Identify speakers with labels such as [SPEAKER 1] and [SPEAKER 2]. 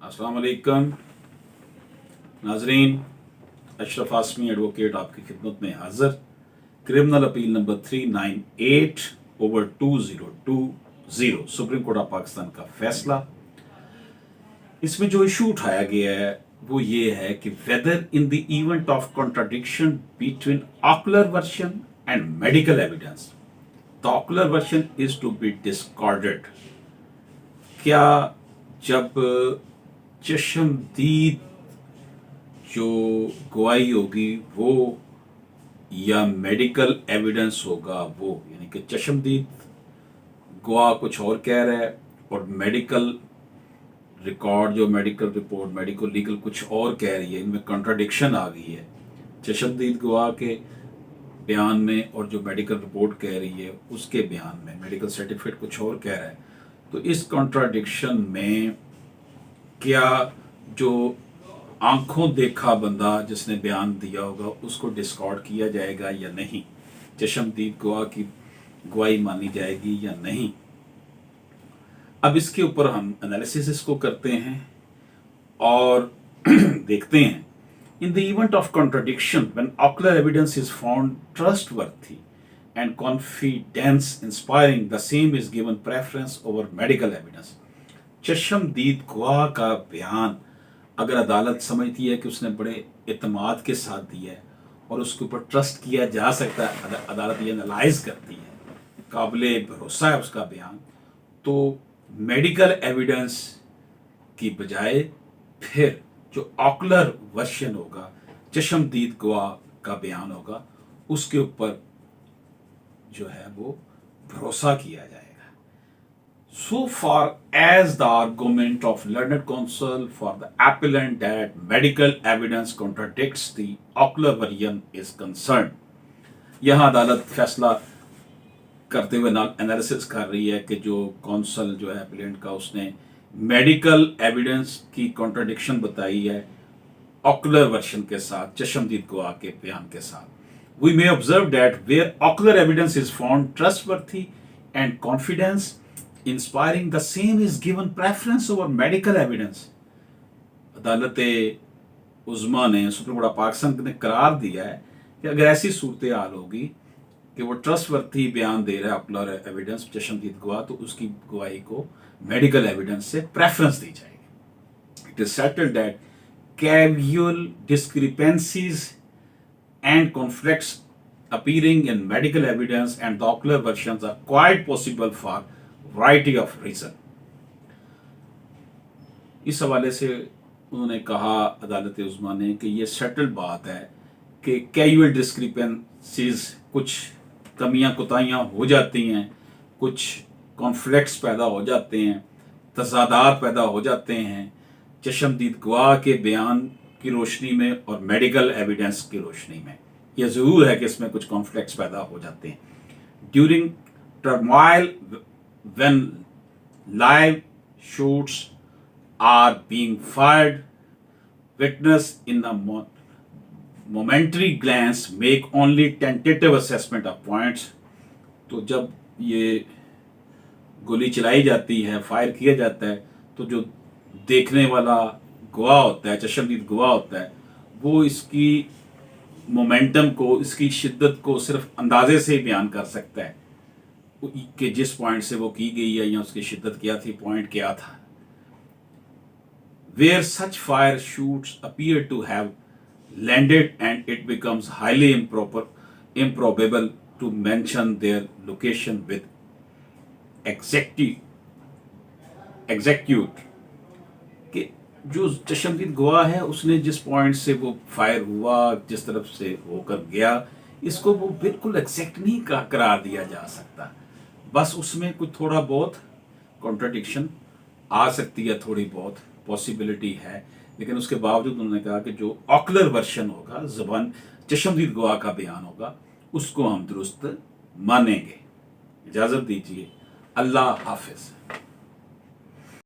[SPEAKER 1] अस्सलाम वालेकुम नाजरीन। अशरफ आसमी एडवोकेट आपकी खिदमत में हाजिर। Criminal appeal number 398/2020 supreme court of Pakistan का फैसला। इसमें जो इशू उठाया गया है वो ये है कि whether in the event of contradiction between ocular version and medical evidence the ocular version is to be discarded. क्या जब चश्मदीद जो गवाही होगी वो या मेडिकल एविडेंस होगा वो, यानी कि चश्मदीद गवाह कुछ और कह रहा है और मेडिकल रिकॉर्ड जो मेडिकल रिपोर्ट मेडिकल लीगल कुछ और कह रही है, इनमें कॉन्ट्राडिक्शन आ गई है चश्मदीद गवाह के बयान में और जो मेडिकल रिपोर्ट कह रही है उसके बयान में, मेडिकल सर्टिफिकेट कुछ और कह रहा है। तो इस कॉन्ट्राडिक्शन में क्या जो आंखों देखा बंदा जिसने बयान दिया होगा उसको डिस्कॉर्ड किया जाएगा या नहीं, चश्मदीद गवाह की गवाही मानी जाएगी या नहीं। अब इसके ऊपर हम एनालिसिस इसको करते हैं और देखते हैं। इन the event of contradiction when ocular evidence is found trustworthy and confidence inspiring, the same is given preference over medical evidence। चश्मदीद गवाह का बयान अगर अदालत समझती है कि उसने बड़े इत्मीनान के साथ दिया है और उसके ऊपर ट्रस्ट किया जा सकता है, अदालत ये एनालाइज करती है काबिले भरोसा है उसका बयान, तो मेडिकल एविडेंस की बजाय फिर जो ऑकुलर वर्शन होगा, चश्मदीद गवाह का बयान होगा, उसके ऊपर जो है वो भरोसा किया जाएगा। So far as the argument of learned counsel for the appellant that medical evidence contradicts the ocular version is concerned, यहाँ अदालत फैसला करते हुए एनालिसिस कर रही है कि जो कौंसल जो है एपिलेंट का, उसने मेडिकल एविडेंस की कॉन्ट्राडिक्शन बताई है ऑकुलर वर्शन के साथ, चश्मदीद गवाह के बयान के साथ। We may observe that where ocular evidence is found trustworthy and confidence inspiring, the same is given preference over medical evidence। अदालत उज़्मा ने, सुप्रीम कोर्ट ऑफ पाकिस्तान ने करार दिया है कि अगर ऐसी सूरत हाल होगी कि वो ट्रस्टवर्थी बयान दे रहा है ऑकुलर एविडेंस चश्मदीद गवाह, तो उसकी गवाही को मेडिकल एविडेंस से प्रेफरेंस दी जाएगी। It is settled that casual discrepancies and conflicts appearing in medical evidence and the ocular versions are quite possible for variety of reason। इस हवाले से उन्होंने कहा अदालत उज़्मा ने कि ये सेटल्ड बात है कि कैजुअल डिस्क्रिपेंसीज, कुछ कमियां कोताहियां हो जाती हैं, कुछ कॉन्फ्लिक्ट्स पैदा हो जाते हैं, तजादात पैदा हो जाते हैं चश्मदीद गवाह के बयान की रोशनी में और मेडिकल एविडेंस की रोशनी में। यह ज़रूर है कि इसमें कुछ कॉन्फ्लिक्ट्स पैदा हो जाते हैं। During turmoil when live shots are being fired, witness in the momentary glance make only tentative assessment of points. तो जब ये गोली चलाई जाती है, फायर किया जाता है, तो जो देखने वाला गवाह होता है, चश्मदीद गवाह होता है, वो इसकी मोमेंटम को, इसकी शिद्दत को सिर्फ अंदाजे से ही बयान कर सकता है कि जिस पॉइंट से वो की गई है या उसकी शिद्दत क्या थी, पॉइंट क्या था। Where such fire shots appear to have landed and it becomes highly improbable to mention their location with exactitude कि जो चश्मदीद गवाह है उसने जिस पॉइंट से वो फायर हुआ, जिस तरफ से होकर गया, इसको वो बिल्कुल एग्जैक्ट नहीं करार दिया जा सकता। बस उसमें कुछ थोड़ा बहुत कॉन्ट्राडिक्शन आ सकती है, थोड़ी बहुत पॉसिबिलिटी है, लेकिन उसके बावजूद उन्होंने कहा कि जो ऑकुलर वर्शन होगा, ज़बान चश्मदीद गवाह का बयान होगा, उसको हम दुरुस्त मानेंगे। इजाज़त दीजिए। अल्लाह हाफिज़।